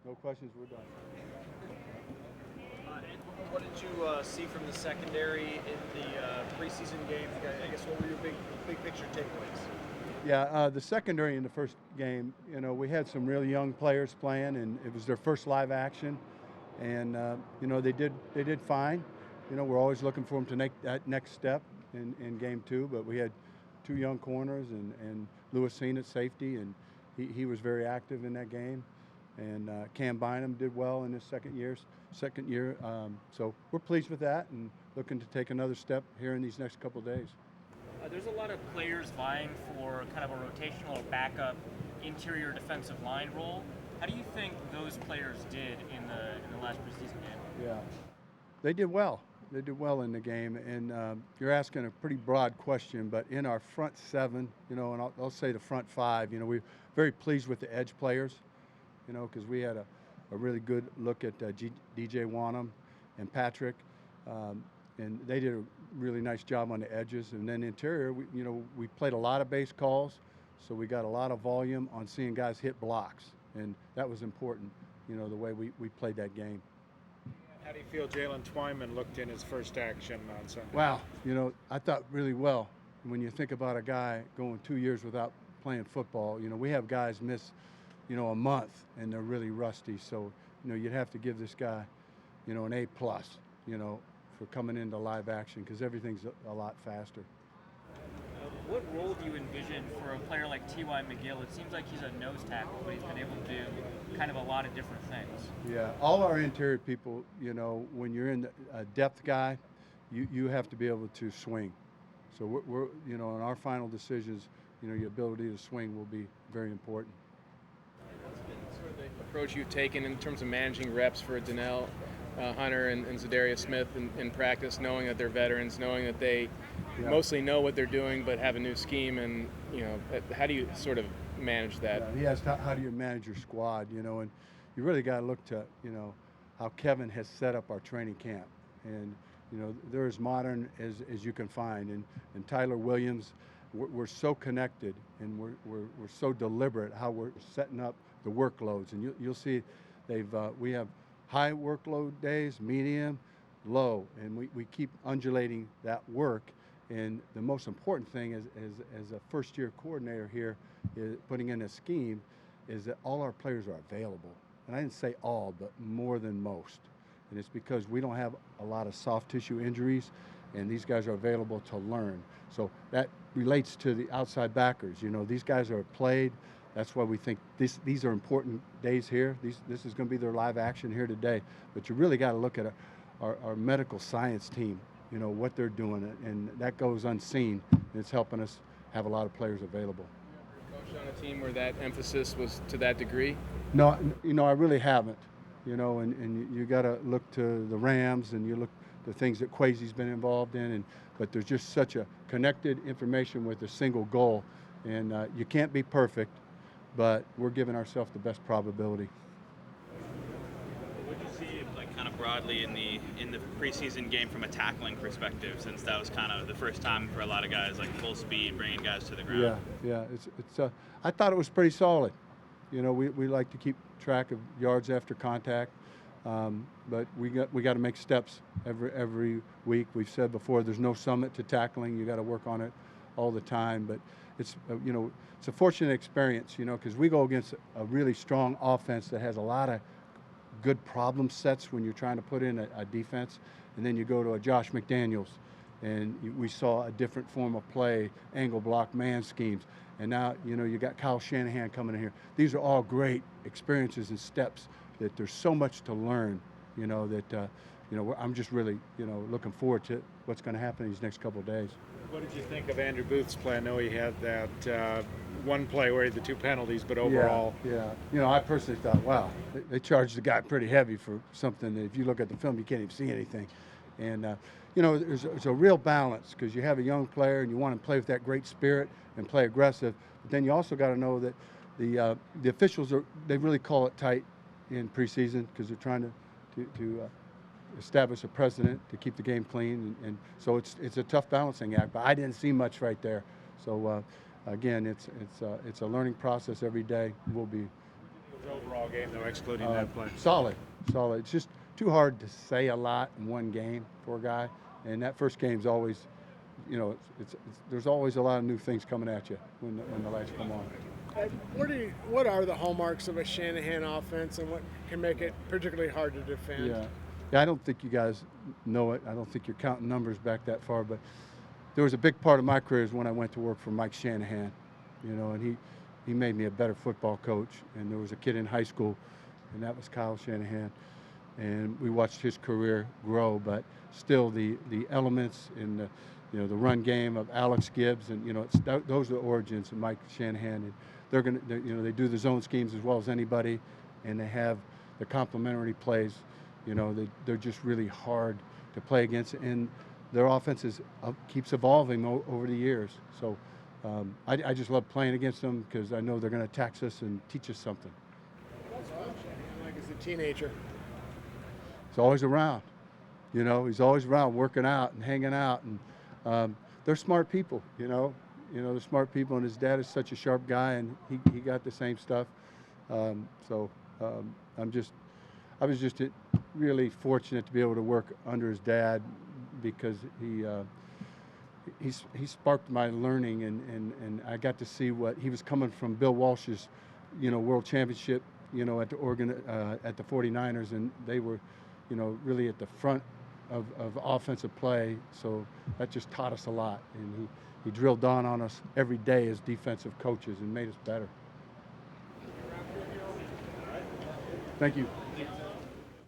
No questions, we're done. And what did you see from the secondary in the preseason games? I guess what were your big picture takeaways? Yeah, the secondary in the first game, we had some really young players playing, and it was their first live action, and they did fine. We're always looking for them to make that next step in game two, but we had two young corners and Lewis Seen at safety, and he was very active in that game. And Cam Bynum did well in his second year. So we're pleased with that and looking to take another step here in these next couple of days. There's a lot of players vying for kind of a rotational or backup interior defensive line role. How do you think those players did in the last preseason game? Yeah, they did well. They did well in the game, and you're asking a pretty broad question. But in our front seven, and I'll say the front five, we're very pleased with the edge players. Because we had a really good look at DJ Wanham and Patrick, and they did a really nice job on the edges. And then interior, we played a lot of base calls, so we got a lot of volume on seeing guys hit blocks, and that was important, the way we played that game. How do you feel Jaylen TWyman looked in his first action on Sunday? Wow, I thought really well. When you think about a guy going 2 years without playing football, we have guys miss a month, and they're really rusty. So, you'd have to give this guy, an A+, for coming into live action, because everything's a lot faster. What role do you envision for a player like Ty McGill? It seems like he's a nose tackle, but he's been able to do kind of a lot of different things. Yeah, all our interior people, when you're in a depth guy, you have to be able to swing. So we're in our final decisions, your ability to swing will be very important. What's been sort of the approach you've taken in terms of managing reps for Donnell Hunter and Zadarius Smith in practice, knowing that they're veterans, knowing that they mostly know what they're doing but have a new scheme, and how do you sort of manage that? Yeah, he asked how do you manage your squad, and you really got to look to how Kevin has set up our training camp, and they're as modern as you can find, and Tyler Williams. We're so connected, and we're so deliberate how we're setting up the workloads, and you'll see we have high workload days, medium, low, and we keep undulating that work. And the most important thing is as a first-year coordinator here, is putting in a scheme, is that all our players are available. And I didn't say all, but more than most. And it's because we don't have a lot of soft tissue injuries, and these guys are available to learn. So that relates to the outside backers. These guys are played. That's why we think these are important days here. This is going to be their live action here today. But you really got to look at our medical science team, what they're doing, and that goes unseen. And it's helping us have a lot of players available. Coach on a team where that emphasis was to that degree? No, I really haven't. And you got to look to the Rams, and you look the things that Kwesi's been involved in, but there's just such a connected information with a single goal, and you can't be perfect, but we're giving ourselves the best probability. What did you see, kind of broadly in the preseason game from a tackling perspective, since that was kind of the first time for a lot of guys, like full speed, bringing guys to the ground? Yeah. It's I thought it was pretty solid. We like to keep track of yards after contact. But we got to make steps every week. We've said before, there's no summit to tackling. You got to work on it all the time. But it's it's a fortunate experience, because we go against a really strong offense that has a lot of good problem sets when you're trying to put in a defense, and then you go to a Josh McDaniels, and we saw a different form of play, angle block, man schemes. And now you got Kyle Shanahan coming in here. These are all great experiences and steps that there's so much to learn, that I'm just really, looking forward to what's going to happen in these next couple of days. What did you think of Andrew Booth's play? I know he had that one play where he had the two penalties, but overall. Yeah. I personally thought, wow, they charged the guy pretty heavy for something that if you look at the film, you can't even see anything. And, there's a real balance, because you have a young player and you want to play with that great spirit and play aggressive. But then you also got to know that the officials, they really call it tight in preseason, because they're trying to establish a precedent to keep the game clean, and so it's a tough balancing act. But I didn't see much right there. So again, it's a learning process every day. We'll be Overall game, though, excluding that play. Solid. It's just too hard to say a lot in one game for a guy. And that first game's always, there's always a lot of new things coming at you when the lights come on. What are the hallmarks of a Shanahan offense, and what can make it particularly hard to defend? Yeah, I don't think you guys know it. I don't think you're counting numbers back that far, but there was a big part of my career is when I went to work for Mike Shanahan, and he made me a better football coach. And there was a kid in high school, and that was Kyle Shanahan. And we watched his career grow, but still the elements in the run game of Alex Gibbs, and those are the origins of Mike Shanahan. And they do the zone schemes as well as anybody, and they have the complementary plays. They're just really hard to play against, and their offense keeps evolving over the years. So I just love playing against them because I know they're going to tax us and teach us something. What's Shanahan like as a teenager? He's always around. He's always around working out and hanging out, and they're smart people. They're smart people, and his dad is such a sharp guy, and he got the same stuff. I was just really fortunate to be able to work under his dad because he sparked my learning, and I got to see what he was coming from. Bill Walsh's, world championship, at the Oregon at the 49ers, and they were, really at the front of offensive play. So that just taught us a lot, and he drilled down on us every day as defensive coaches and made us better. Thank you.